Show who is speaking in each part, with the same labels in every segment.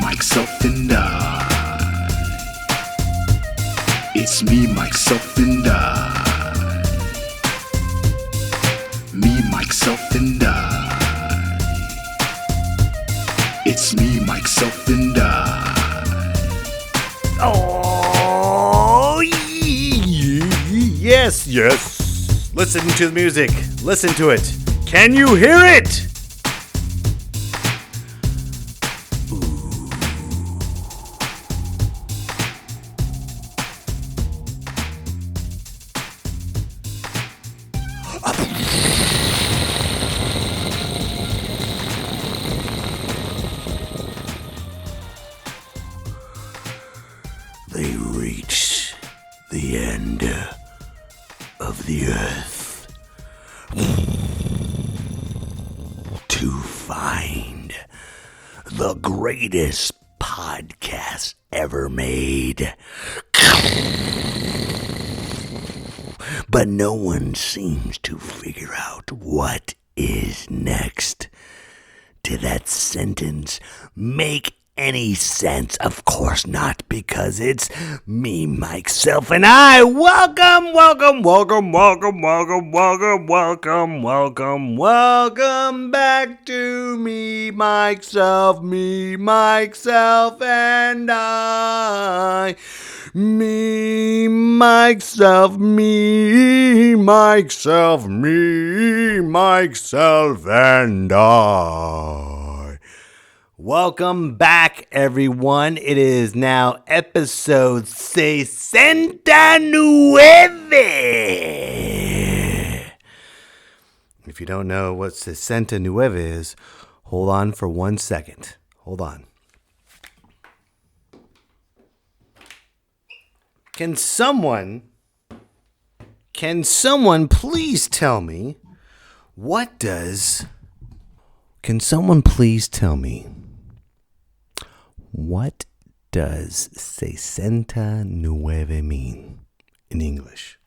Speaker 1: myself, and I. It's me, myself, and I. Me, myself, and I. It's me, myself, and I.
Speaker 2: Oh, yes. Listen to the music. Listen to it. Can you hear it? They reach the end of the earth to find the greatest podcast ever made. But no one seems to figure out what is next. Did that sentence make any sense? Of course not, because it's me, myself, and I. Welcome back to me, myself, and I. Me, myself, and I. Welcome back, everyone. It is now episode Sesenta Nueve. If you don't know what Sesenta Nueve is, hold on for 1 second. Hold on. Can someone please tell me what does Sesenta Nueve mean in English?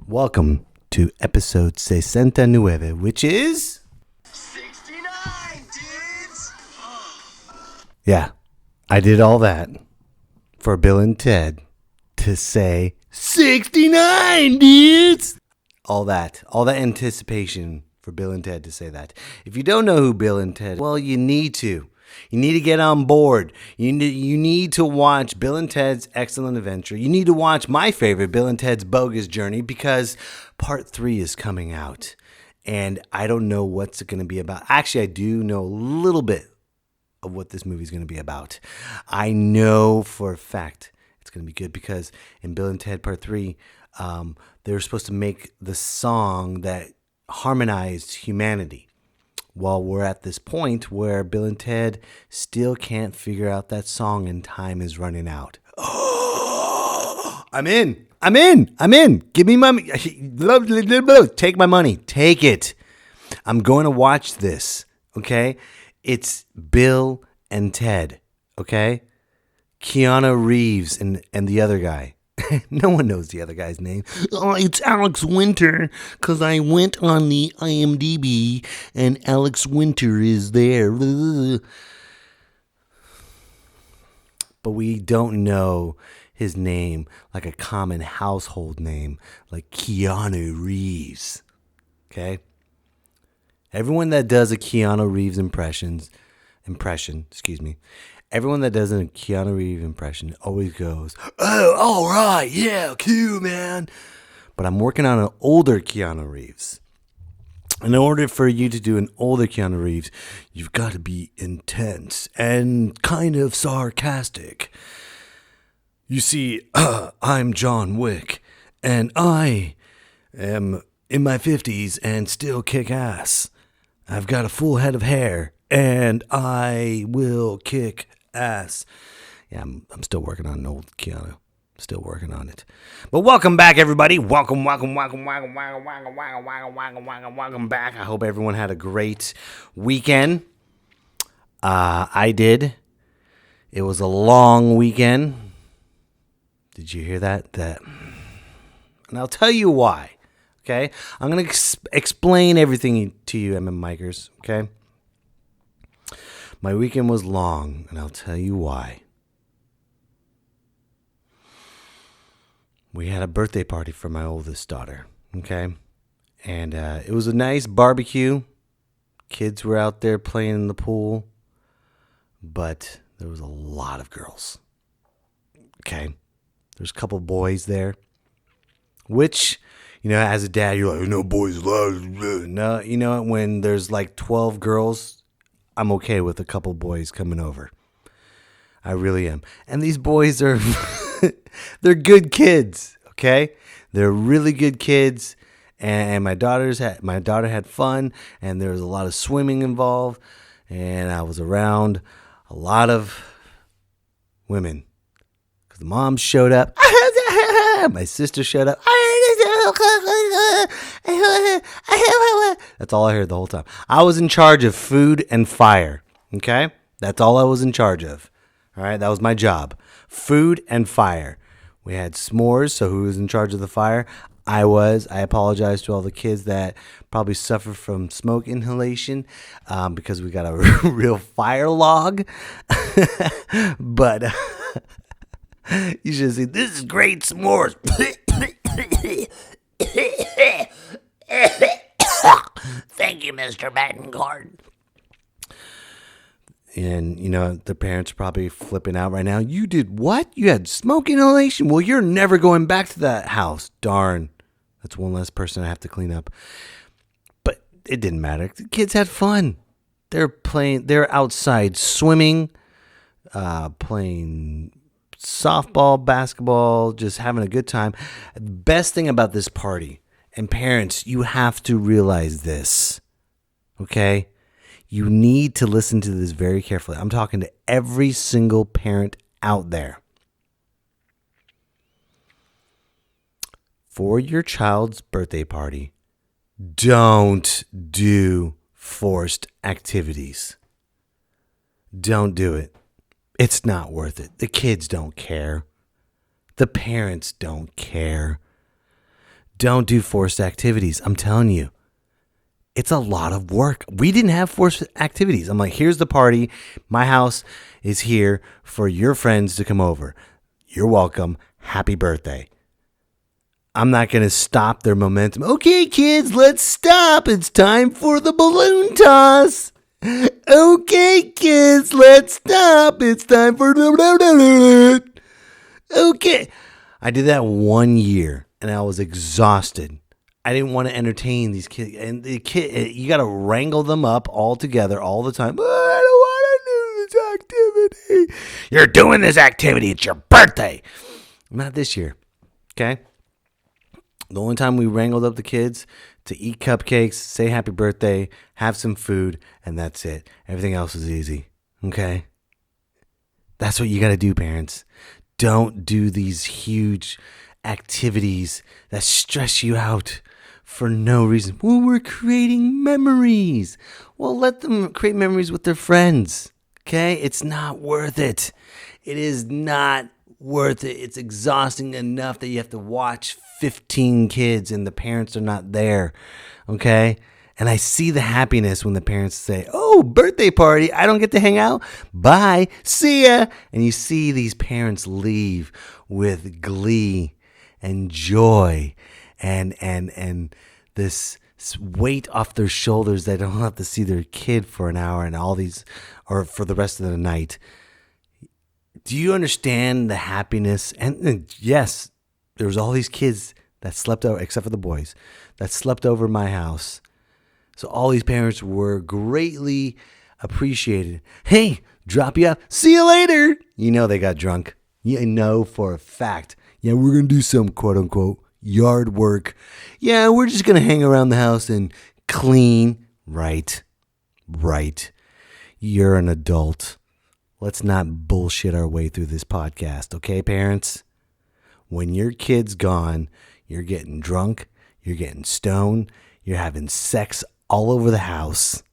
Speaker 2: Welcome to episode Sesenta Nueve, which is
Speaker 3: 69, dudes!
Speaker 2: Yeah, I did all that for Bill and Ted to say 69, dudes! All that anticipation for Bill and Ted to say that. If you don't know who Bill and Ted, well, you need to. You need to get on board. You need to watch Bill and Ted's Excellent Adventure. You need to watch my favorite, Bill and Ted's Bogus Journey, because part 3 is coming out. And I don't know what's it going to be about. Actually, I do know a little bit of what this movie is going to be about. I know for a fact it's going to be good because in Bill and Ted Part 3, they were supposed to make the song that harmonized humanity. Well, we're at this point where Bill and Ted still can't figure out that song and time is running out. Oh, I'm in. Give me my, take my money. Take it. I'm going to watch this, okay? It's Bill and Ted, okay? Keanu Reeves and the other guy. No one knows the other guy's name. Oh, it's Alex Winter, because I went on the IMDb and Alex Winter is there. But we don't know his name like a common household name like Keanu Reeves. Okay? Everyone that does a Keanu Reeves impression, everyone that does a Keanu Reeves impression always goes, "Oh, all right, yeah, Q, man." But I'm working on an older Keanu Reeves. In order for you to do an older Keanu Reeves, you've got to be intense and kind of sarcastic. You see, I'm John Wick, and I am in my 50s and still kick ass. I've got a full head of hair, and I will kick ass. Yeah, I'm still working on an old Keanu. Still working on it. But welcome back, everybody. Welcome back. I hope everyone had a great weekend. I did. It was a long weekend. Did you hear that? And I'll tell you why. Okay? I'm going to explain everything to you, MM Micers. Okay? My weekend was long, and I'll tell you why. We had a birthday party for my oldest daughter, okay? And it was a nice barbecue. Kids were out there playing in the pool, but there was a lot of girls, okay? There's a couple boys there, which, as a dad, you're like, no boys allowed. No, when there's like 12 girls, I'm okay with a couple boys coming over. I really am. And these boys are, they're good kids, okay? They're really good kids. And my daughter had fun, and there was a lot of swimming involved, and I was around a lot of women. Because the mom showed up. My sister showed up. That's all I heard the whole time. I was in charge of food and fire, okay? That's all I was in charge of. All right, that was my job. Food and fire. We had s'mores, so who was in charge of the fire? I was. I apologize to all the kids that probably suffer from smoke inhalation because we got a real fire log. But you should see, this is great s'mores.
Speaker 4: Thank you, Mr. Betancourt.
Speaker 2: And, the parents are probably flipping out right now. You did what? You had smoke inhalation? Well, you're never going back to that house. Darn. That's one less person I have to clean up. But it didn't matter. The kids had fun. They're outside swimming, playing softball, basketball, just having a good time. Best thing about this party, and parents, you have to realize this, okay? You need to listen to this very carefully. I'm talking to every single parent out there. For your child's birthday party, don't do forced activities. Don't do it. It's not worth it. The kids don't care. The parents don't care. Don't do forced activities. I'm telling you. It's a lot of work. We didn't have forced activities. I'm like, here's the party. My house is here for your friends to come over. You're welcome. Happy birthday. I'm not going to stop their momentum. Okay, kids, let's stop. It's time for the balloon toss. Okay, kids, let's stop. It's time for the... Okay. I did that 1 year, and I was exhausted. I didn't want to entertain these kids. And you got to wrangle them up all together all the time. I don't want to do this activity. You're doing this activity. It's your birthday. Not this year. Okay? The only time we wrangled up the kids to eat cupcakes, say happy birthday, have some food, and that's it. Everything else is easy. Okay? That's what you got to do, parents. Don't do these huge activities that stress you out for no reason. Well, we're creating memories. Well, let them create memories with their friends. Okay? It's not worth it. It is not worth it. It's exhausting enough that you have to watch 15 kids and the parents are not there. Okay? And I see the happiness when the parents say, oh, birthday party, I don't get to hang out. Bye. See ya. And you see these parents leave with glee and joy and this weight off their shoulders. They don't have to see their kid for an hour and all these, or for the rest of the night. Do you understand the happiness? And yes, there was all these kids that slept over, except for the boys, that slept over my house. So all these parents were greatly appreciated. Hey, drop you off. See you later. They got drunk. You know for a fact. Yeah, we're going to do some quote unquote yard work. Yeah, we're just going to hang around the house and clean. Right. You're an adult. Let's not bullshit our way through this podcast. Okay, parents? When your kid's gone, you're getting drunk. You're getting stoned. You're having sex all over the house.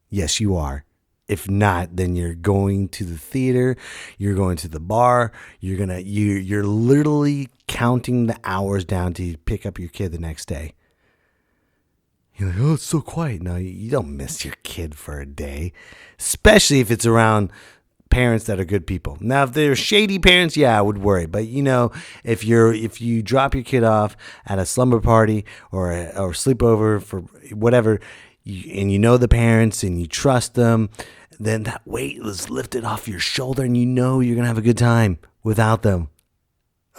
Speaker 2: Yes, you are. If not, then you're going to the theater, you're going to the bar, you're literally counting the hours down to pick up your kid the next day. You're like, oh, it's so quiet. No, you don't miss your kid for a day, especially if it's around parents that are good people. Now, if they're shady parents, yeah, I would worry. But if you drop your kid off at a slumber party or sleepover for whatever, and you know the parents and you trust them, then that weight is lifted off your shoulder, and you're gonna have a good time without them.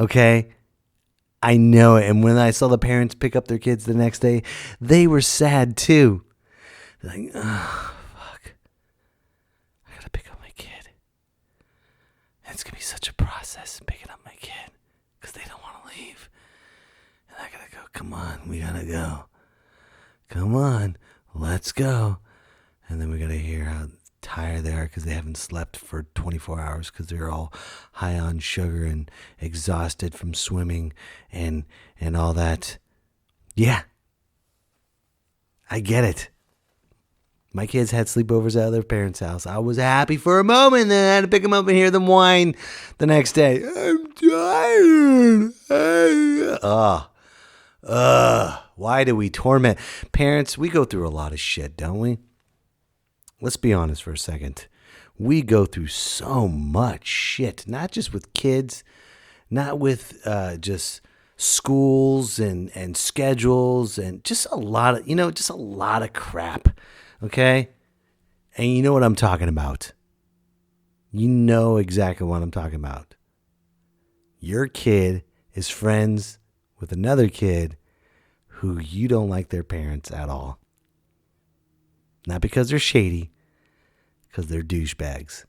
Speaker 2: Okay. I know it. And when I saw the parents pick up their kids the next day, they were sad too. They're like, oh, fuck. I gotta pick up my kid. And it's gonna be such a process picking up my kid because they don't want to leave. And I gotta go, come on, we gotta go. Come on, let's go. And then we gotta hear how tired they are because they haven't slept for 24 hours because they're all high on sugar and exhausted from swimming and all that. Yeah, I get it. My kids had sleepovers at their parents' house. I was happy for a moment, then I had to pick them up and hear them whine the next day. I'm tired. Why do we torment parents? We go through a lot of shit, don't we? Let's be honest for a second. We go through so much shit, not just with kids, not with just schools and schedules and just a lot of crap. Okay? And you know what I'm talking about. You know exactly what I'm talking about. Your kid is friends with another kid who you don't like their parents at all. Not because they're shady, because they're douchebags.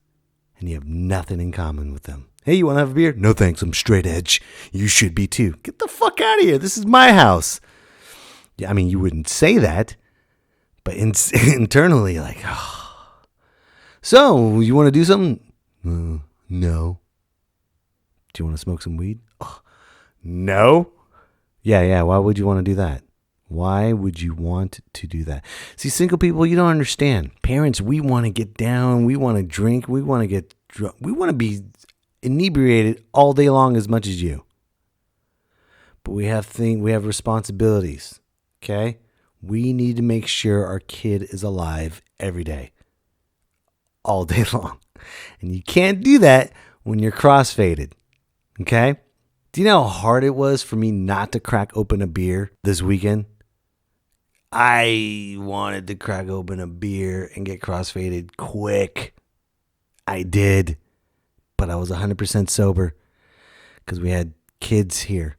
Speaker 2: And you have nothing in common with them. Hey, you want to have a beer? No thanks, I'm straight edge. You should be too. Get the fuck out of here. This is my house. Yeah, I mean, you wouldn't say that. But internally, you're like, oh. So, you want to do something? No. Do you want to smoke some weed? Oh, no. Yeah. Why would you want to do that? Why would you want to do that? See, single people, you don't understand. Parents, we want to get down. We want to drink. We want to get drunk. We want to be inebriated all day long as much as you. But we have responsibilities, okay? We need to make sure our kid is alive every day, all day long. And you can't do that when you're crossfaded, okay? Do you know how hard it was for me not to crack open a beer this weekend? I wanted to crack open a beer and get crossfaded quick. I did. But I was 100% sober because we had kids here.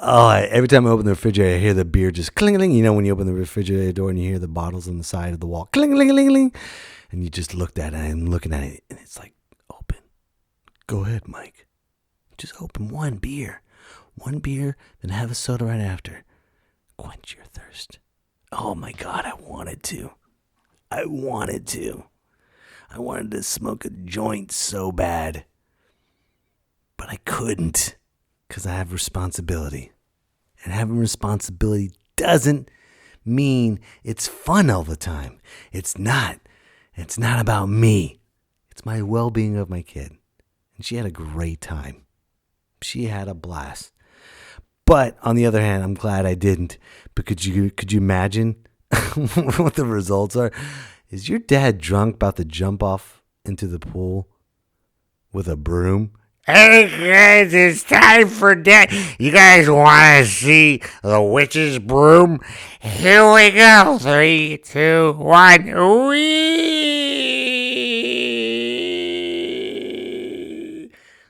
Speaker 2: Every time I open the refrigerator, I hear the beer just cling-a-ling. You know when you open the refrigerator door and you hear the bottles on the side of the wall, cling-a-ling-a-ling-a-ling. And you just looked at it, and I'm looking at it, and it's like, open. Go ahead, Mike. Just open one beer, then have a soda right after. Quench your thirst. Oh my God, I wanted to. I wanted to smoke a joint so bad. But I couldn't because I have responsibility. And having responsibility doesn't mean it's fun all the time. It's not. It's not about me. It's my well-being of my kid. And she had a great time. She had a blast. But on the other hand, I'm glad I didn't. But could you imagine what the results are? Is your dad drunk about to jump off into the pool with a broom?
Speaker 5: Hey guys, it's time for that. You guys want to see the witch's broom? Here we go. 3, 2, 1. Whee!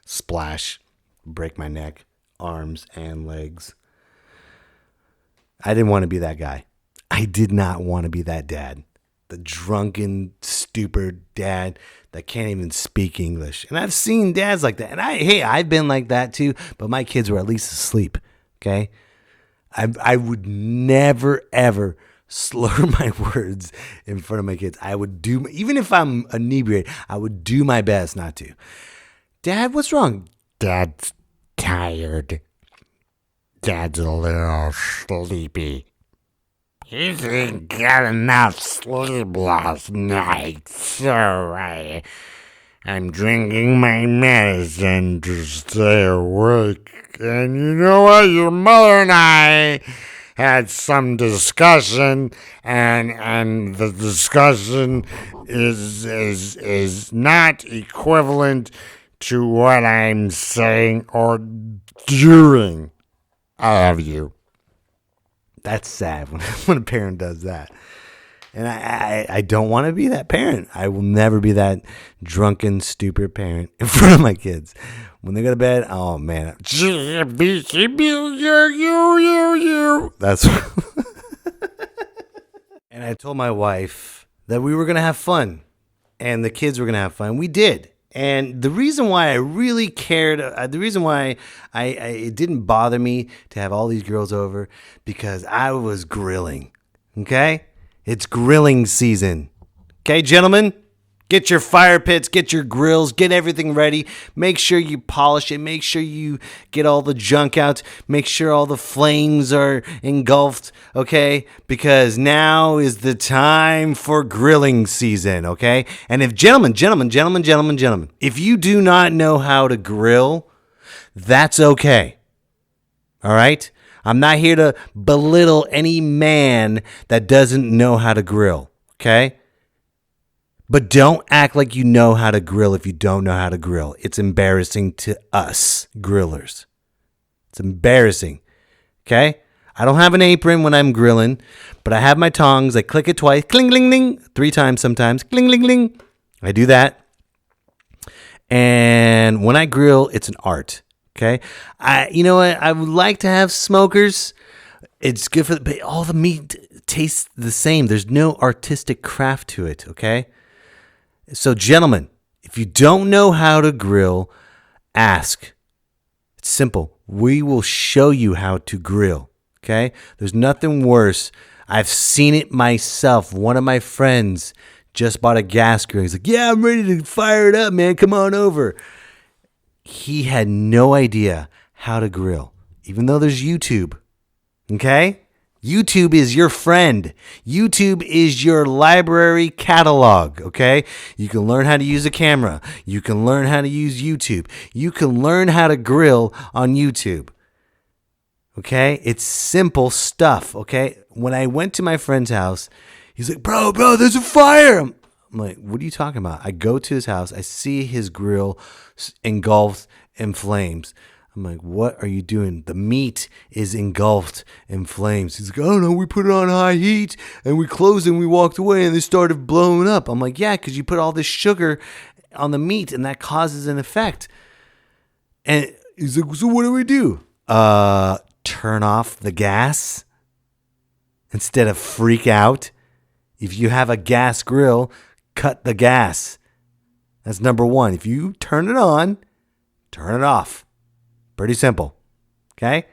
Speaker 2: Splash. Break my neck, arms, and legs. I didn't want to be that guy. I did not want to be that dad. The drunken, stupid dad that can't even speak English. And I've seen dads like that. And I've been like that too, but my kids were at least asleep, okay? I would never, ever slur my words in front of my kids. I would do, even if I'm inebriated, I would do my best not to. Dad, what's wrong?
Speaker 5: Dad's tired. Dad's a little sleepy. He didn't get enough sleep last night, so I'm drinking my medicine to stay awake. And you know what? Your mother and I had some discussion, and the discussion is not equivalent to what I'm saying or doing. I love you.
Speaker 2: That's sad when a parent does that. And I don't want to be that parent. I will never be that drunken, stupid parent in front of my kids. When they go to bed, oh, man. That's And I told my wife that we were going to have fun. And the kids were going to have fun. We did. And the reason why I really cared, the reason why it didn't bother me to have all these girls over, because I was grilling. Okay? It's grilling season. Okay, gentlemen? Get your fire pits, get your grills, get everything ready. Make sure you polish it. Make sure you get all the junk out. Make sure all the flames are engulfed, okay? Because now is the time for grilling season, okay? And if gentlemen, if you do not know how to grill, that's okay. All right? I'm not here to belittle any man that doesn't know how to grill, okay? But don't act like you know how to grill if you don't know how to grill. It's embarrassing to us grillers. It's embarrassing, okay? I don't have an apron when I'm grilling, but I have my tongs. I click it twice, cling, cling, cling, 3 times sometimes, cling, cling, cling. I do that. And when I grill, it's an art, okay? You know what? I would like to have smokers. It's good for, but all the meat tastes the same. There's no artistic craft to it, okay? So, gentlemen, if you don't know how to grill, ask. It's simple. We will show you how to grill, okay? There's nothing worse. I've seen it myself. One of my friends just bought a gas grill. He's like, yeah, I'm ready to fire it up, man. Come on over. He had no idea how to grill, even though there's YouTube, okay? YouTube is your friend. YouTube is your library catalog, okay? You can learn how to use a camera. You can learn how to use YouTube. You can learn how to grill on YouTube, okay? It's simple stuff, okay? When I went to my friend's house, he's like, bro, there's a fire. I'm like, what are you talking about? I go to his house. I see his grill engulfed in flames. I'm like, what are you doing? The meat is engulfed in flames. He's like, I don't know. We put it on high heat and we closed and we walked away and it started blowing up. I'm like, yeah, because you put all this sugar on the meat and that causes an effect. And he's like, so what do we do? Turn off the gas instead of freak out. If you have a gas grill, cut the gas. That's number one. If you turn it on, turn it off. Pretty simple, okay?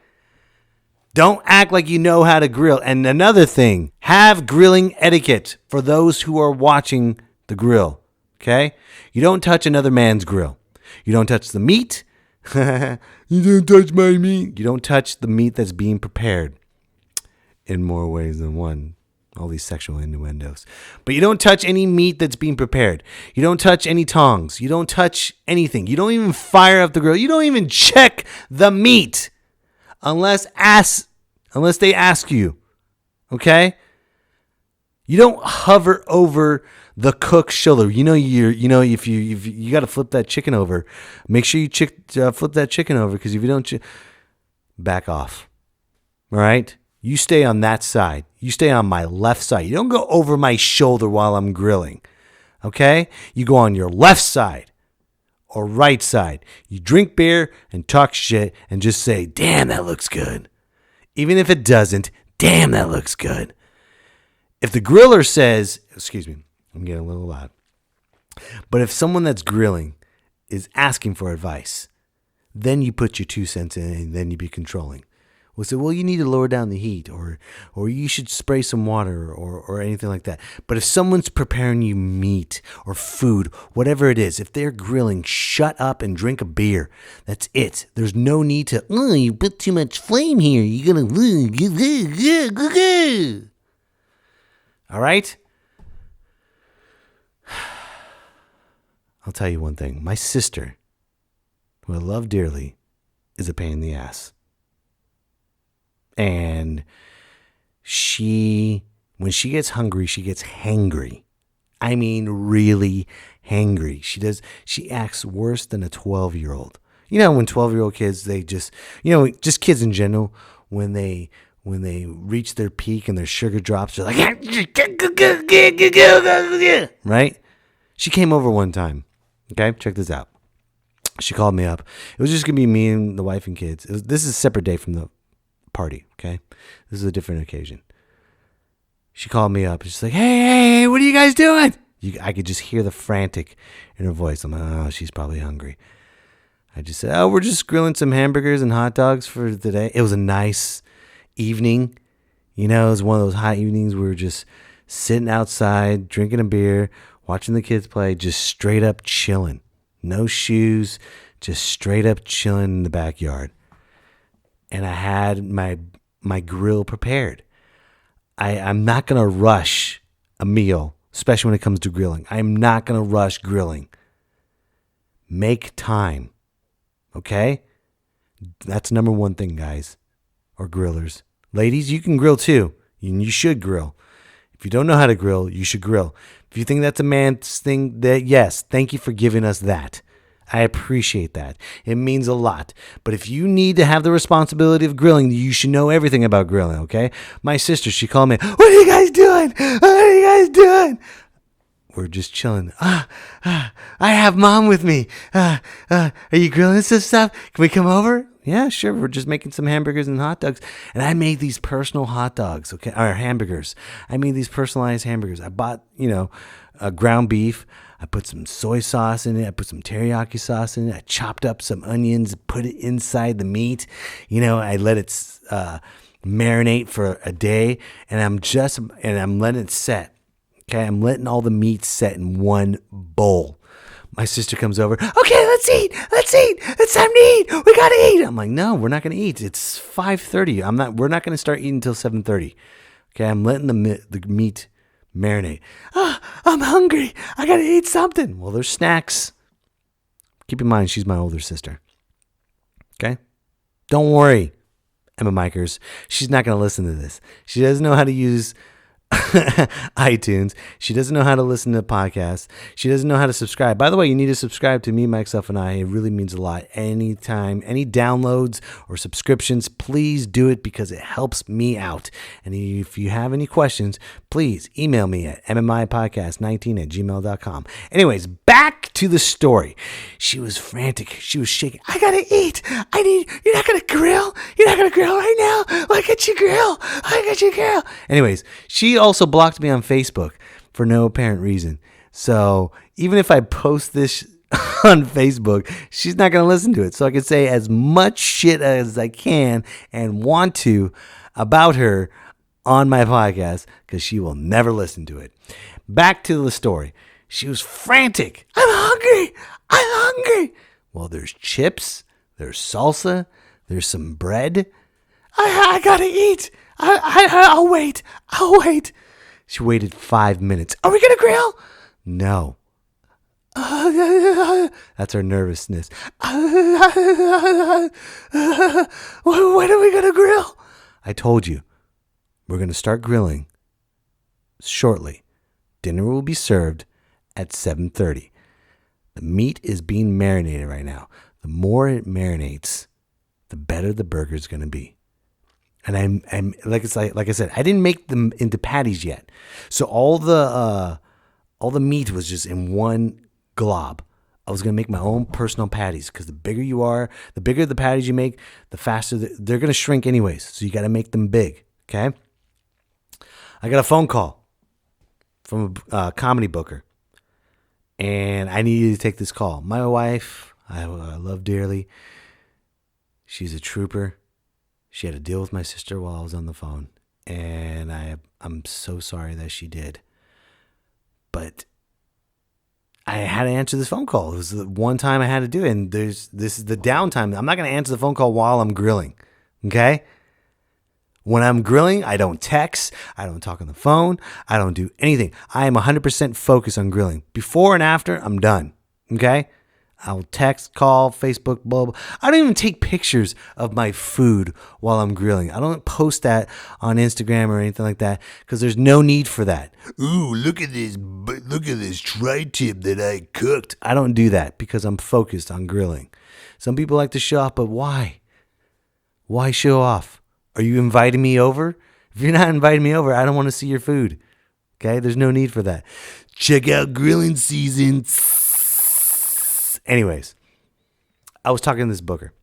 Speaker 2: Don't act like you know how to grill. And another thing, have grilling etiquette for those who are watching the grill, okay? You don't touch another man's grill. You don't touch the meat. You don't touch my meat. You don't touch the meat that's being prepared in more ways than one. All these sexual innuendos. But you don't touch any meat that's being prepared. You don't touch any tongs. You don't touch anything. You don't even fire up the grill. You don't even check the meat unless they ask you. Okay? You don't hover over the cook's shoulder. If you got to flip that chicken over, make sure you flip that chicken over, because if you don't, back off. All right? You stay on that side. You stay on my left side. You don't go over my shoulder while I'm grilling, okay? You go on your left side or right side. You drink beer and talk shit and just say, damn, that looks good. Even if it doesn't, damn, that looks good. If the griller says, excuse me, I'm getting a little loud. But if someone that's grilling is asking for advice, then you put your 2 cents in and then you be controlling. We'll say, well, you need to lower down the heat, or you should spray some water, or anything like that. But if someone's preparing you meat or food, whatever it is, if they're grilling, shut up and drink a beer. That's it. There's no need to, you put too much flame here. You're going to, all right? I'll tell you one thing. My sister, who I love dearly, is a pain in the ass. And when she gets hungry, she gets hangry. I mean, really hangry. She acts worse than a 12-year-old. You know, when 12-year-old kids, they just kids in general, when they reach their peak and their sugar drops, they're like, right? She came over one time. Okay, check this out. She called me up. It was just going to be me and the wife and kids. This is a separate day from the party, okay? This is a different occasion. She called me up. She's like, hey, what are you guys doing? I could just hear the frantic in her voice. I'm like, oh, she's probably hungry. I just said, oh, we're just grilling some hamburgers and hot dogs for today. It was a nice evening. You know, it was one of those hot evenings where we were just sitting outside, drinking a beer, watching the kids play, just straight up chilling. No shoes, just straight up chilling in the backyard. And I had my grill prepared. I'm not going to rush a meal, especially when it comes to grilling. I'm not going to rush grilling. Make time. Okay? That's number one thing, guys, or grillers. Ladies, you can grill too. You should grill. If you don't know how to grill, you should grill. If you think that's a man's thing, that yes, thank you for giving us that. I appreciate that. It means a lot. But if you need to have the responsibility of grilling, you should know everything about grilling, okay? My sister, she called me, what are you guys doing? What are you guys doing? We're just chilling. I have mom with me. Are you grilling some stuff? Can we come over? Yeah, sure. We're just making some hamburgers and hot dogs. And I made these personal hot dogs, okay? Or hamburgers. I made these personalized hamburgers. I bought, a ground beef. I put some soy sauce in it. I put some teriyaki sauce in it. I chopped up some onions, put it inside the meat. I let it marinate for a day, and I'm letting it set. Okay, I'm letting all the meat set in one bowl. My sister comes over. Okay, let's eat. It's time to eat. We gotta eat. I'm like, no, we're not gonna eat. It's 5:30. We're not gonna start eating until 7:30. Okay, I'm letting the meat marinate. I'm hungry. I gotta eat something. Well, there's snacks. Keep in mind, she's my older sister. Okay, don't worry, Emma Mikers. She's not gonna listen to this. She doesn't know how to use iTunes. She doesn't know how to listen to podcasts. She doesn't know how to subscribe. By the way, you need to subscribe to me, myself, and I. It really means a lot. Anytime, any downloads or subscriptions, please do it because it helps me out. And if you have any questions, please email me at mmipodcast19@gmail.com. Anyways, back to the story. She was frantic. She was shaking. I gotta eat. You're not gonna grill? You're not gonna grill right now? Why can't you grill? Anyways, she also blocked me on Facebook for no apparent reason. So even if I post this on Facebook, she's not going to listen to it. So I can say as much shit as I can and want to about her on my podcast because she will never listen to it. Back to the story. She was frantic. I'm hungry. Well, there's chips. There's salsa. There's some bread. I gotta eat. I'll wait. She waited 5 minutes. Are we gonna grill? No. That's her nervousness. When are we gonna grill? I told you. We're gonna start grilling shortly. Dinner will be served at 7:30. The meat is being marinated right now. The more it marinates, the better the burger's gonna be. And I'm like I said, I didn't make them into patties yet. So all the meat was just in one glob. I was gonna make my own personal patties because the bigger you are, the bigger the patties you make, the faster they're gonna shrink anyways. So you got to make them big. Okay. I got a phone call from a comedy booker, and I needed to take this call. My wife, I love dearly. She's a trooper. She had to deal with my sister while I was on the phone, and I'm so sorry that she did. But I had to answer this phone call. It was the one time I had to do it, and this is the downtime. I'm not going to answer the phone call while I'm grilling, okay? When I'm grilling, I don't text. I don't talk on the phone. I don't do anything. I am 100% focused on grilling. Before and after, I'm done, okay? I'll text, call, Facebook, blah, blah. I don't even take pictures of my food while I'm grilling. I don't post that on Instagram or anything like that because there's no need for that.
Speaker 1: Ooh, look at this tri-tip that I cooked.
Speaker 2: I don't do that because I'm focused on grilling. Some people like to show off, but why? Why show off? Are you inviting me over? If you're not inviting me over, I don't want to see your food. Okay? There's no need for that.
Speaker 1: Check out grilling season.
Speaker 2: Anyways, I was talking to this booker.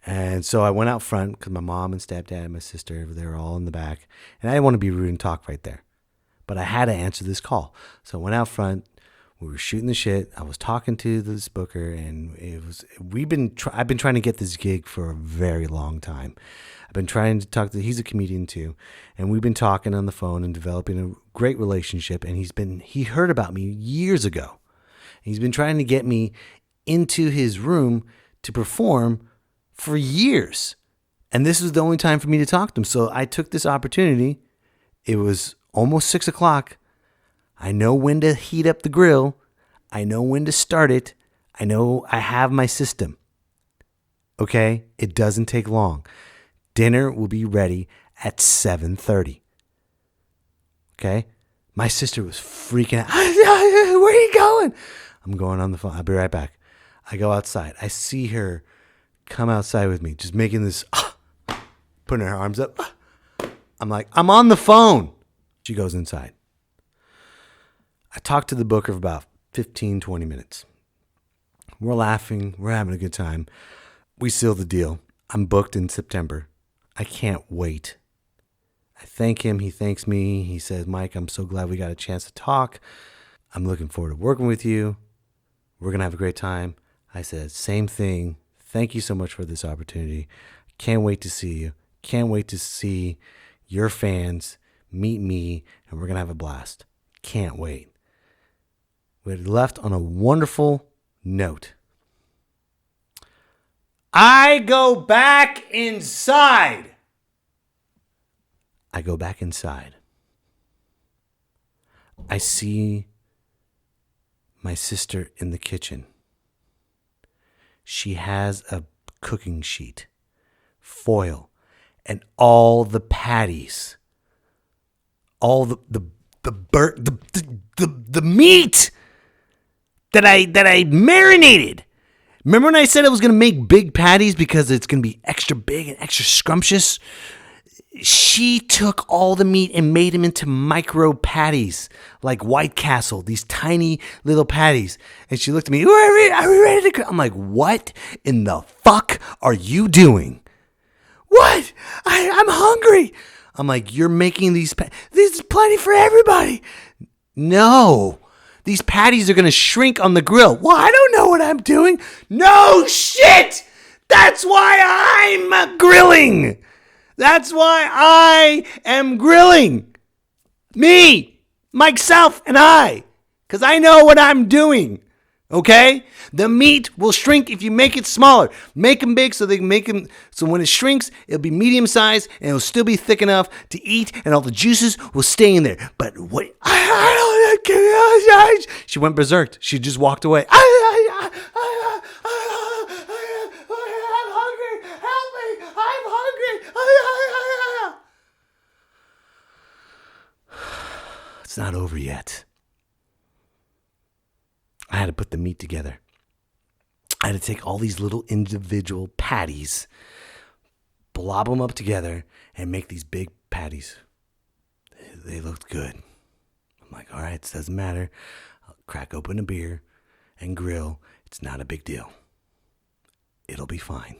Speaker 2: And so I went out front because my mom and stepdad and my sister, they were all in the back. And I didn't want to be rude and talk right there. But I had to answer this call. So I went out front. We were shooting the shit. I was talking to this booker, and I've been trying to get this gig for a very long time. I've been trying to talk to, he's a comedian too, and we've been talking on the phone and developing a great relationship. And he heard about me years ago. He's been trying to get me into his room to perform for years. And this was the only time for me to talk to him. So I took this opportunity. It was almost 6 o'clock. I know when to heat up the grill. I know when to start it. I know I have my system. Okay? It doesn't take long. Dinner will be ready at 7:30. Okay? My sister was freaking out. Where are you going? I'm going on the phone. I'll be right back. I go outside. I see her come outside with me, just making this, putting her arms up. I'm like, I'm on the phone. She goes inside. I talked to the booker for about 15, 20 minutes. We're laughing. We're having a good time. We seal the deal. I'm booked in September. I can't wait. I thank him. He thanks me. He says, Mike, I'm so glad we got a chance to talk. I'm looking forward to working with you. We're going to have a great time. I said, same thing. Thank you so much for this opportunity. Can't wait to see you. Can't wait to see your fans meet me, and we're going to have a blast. Can't wait. We had left on a wonderful note. I go back inside. I go back inside. I see my sister in the kitchen. She has a cooking sheet, foil, and all the patties, all the meat that I marinated. Remember when I said I was going to make big patties because it's going to be extra big and extra scrumptious? She took all the meat and made them into micro patties, like White Castle, these tiny little patties. And she looked at me, are we ready to go? I'm like, what in the fuck are you doing? What? I'm hungry. I'm like, you're making these this is plenty for everybody. No. These patties are going to shrink on the grill. Well, I don't know what I'm doing. No shit. That's why I'm grilling. That's why I am grilling. Me, myself, and I. Because I know what I'm doing. Okay? The meat will shrink if you make it smaller. Make them big so they can make them. So when it shrinks, it'll be medium size and it'll still be thick enough to eat, and all the juices will stay in there. But what? She went berserk. She just walked away. I'm hungry. Help me. I'm hungry. It's not over yet. I had to put the meat together. I had to take all these little individual patties, blob them up together, and make these big patties. They looked good. I'm like, all right, it doesn't matter. I'll crack open a beer and grill. It's not a big deal. It'll be fine.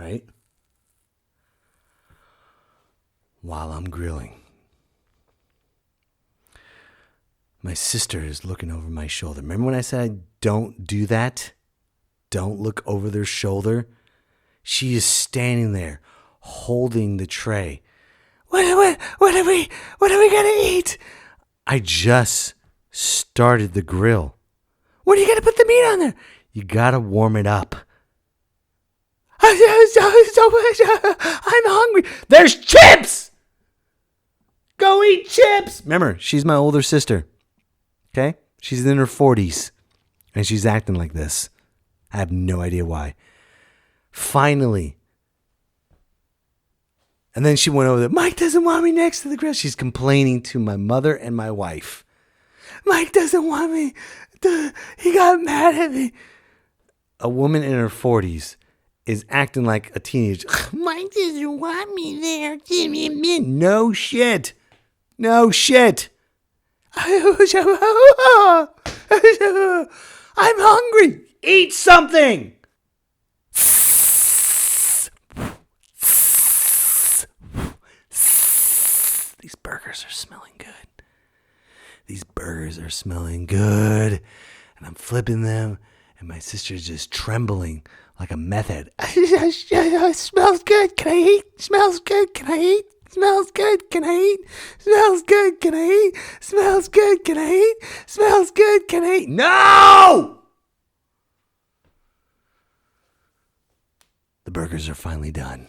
Speaker 2: Right? While I'm grilling, my sister is looking over my shoulder. Remember when I said, don't do that? Don't look over their shoulder? She is standing there holding the tray. What are we going to eat? I just started the grill. When are you going to put the meat on there? You got to warm it up. I'm hungry. There's chips. Go eat chips. Remember, she's my older sister. Okay? She's in her 40s. And she's acting like this. I have no idea why. Finally. And then she went over there. Mike doesn't want me next to the grill. She's complaining to my mother and my wife. Mike doesn't want me. He got mad at me. A woman in her 40s is acting like a teenager. Mike doesn't want me there. No shit. No shit. I'm hungry. Eat something. These burgers are smelling good. These burgers are smelling good. And I'm flipping them. And my sister's just trembling like a meth head. It smells good. Can I eat? Smells good. Can I eat? Smells good. Can I eat? Smells good. Can I eat? Smells good. Can I eat? Smells good. Can I eat? No! The burgers are finally done.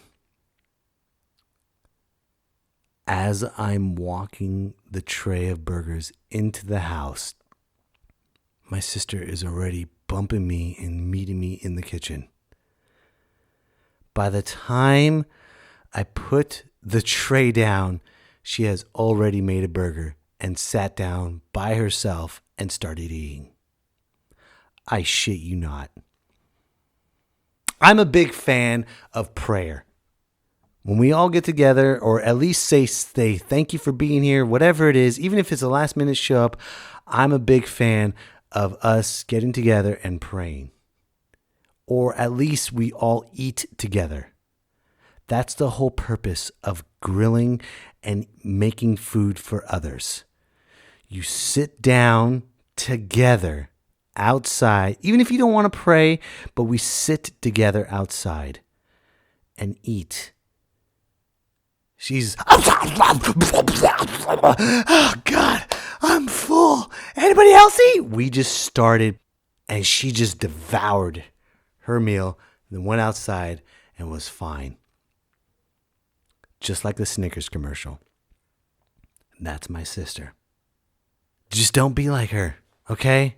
Speaker 2: As I'm walking the tray of burgers into the house, my sister is already bumping me and meeting me in the kitchen. By the time I put the tray down, she has already made a burger and sat down by herself and started eating. I shit you not. I'm a big fan of prayer. When we all get together, or at least say thank you for being here, whatever it is, even if it's a last minute show up, I'm a big fan of us getting together and praying. Or at least we all eat together. That's the whole purpose of grilling and making food for others. You sit down together outside, even if you don't want to pray, but we sit together outside and eat. She's, oh God, I'm full. Anybody else eat? We just started, and she just devoured her meal, then went outside and was fine. Just like the Snickers commercial. That's my sister. Just don't be like her, okay?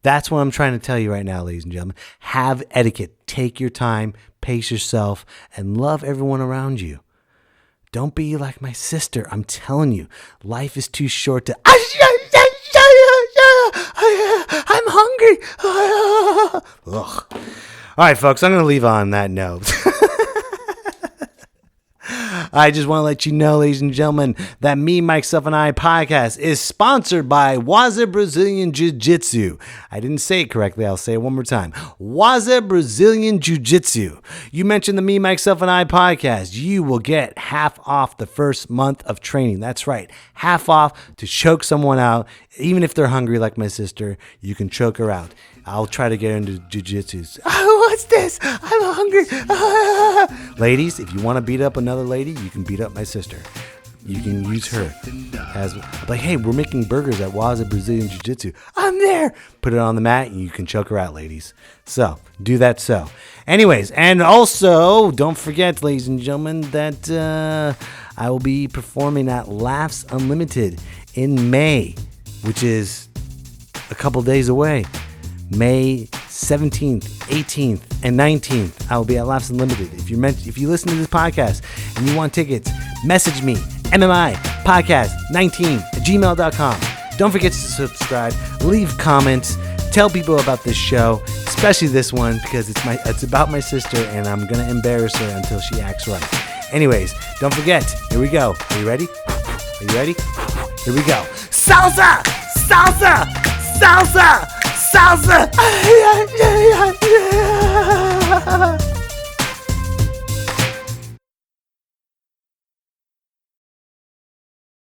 Speaker 2: That's what I'm trying to tell you right now, ladies and gentlemen. Have etiquette. Take your time, pace yourself, and love everyone around you. Don't be like my sister. I'm telling you, life is too short to... I'm hungry. Ugh. All right, folks, I'm going to leave on that note. I just want to let you know, ladies and gentlemen, that Me, Myself, and I podcast is sponsored by Waza Brazilian Jiu-Jitsu. I didn't say it correctly. I'll say it one more time. Waza Brazilian Jiu-Jitsu. You mentioned the Me, Myself, and I podcast. You will get half off the first month of training. That's right. Half off to choke someone out. Even if they're hungry like my sister, you can choke her out. I'll try to get into jiu-jitsu. Oh, what's this? I'm hungry. Ladies, if you want to beat up another lady, you can beat up my sister. You can use her as like, hey, we're making burgers at Waza Brazilian Jiu-Jitsu. I'm there. Put it on the mat and you can choke her out, ladies. So do that. So anyways, and also don't forget, ladies and gentlemen, that I will be performing at Laughs Unlimited in May, which is a couple days away. May 17th, 18th, and 19th, I will be at Laughs Unlimited. If you listen to this podcast and you want tickets, message me, mmipodcast19@gmail.com. Don't forget to subscribe, leave comments, tell people about this show, especially this one because it's about my sister and I'm going to embarrass her until she acts right. Anyways, don't forget, here we go. Are you ready? Are you ready? Here we go. Salsa! Salsa! Salsa! Salsa!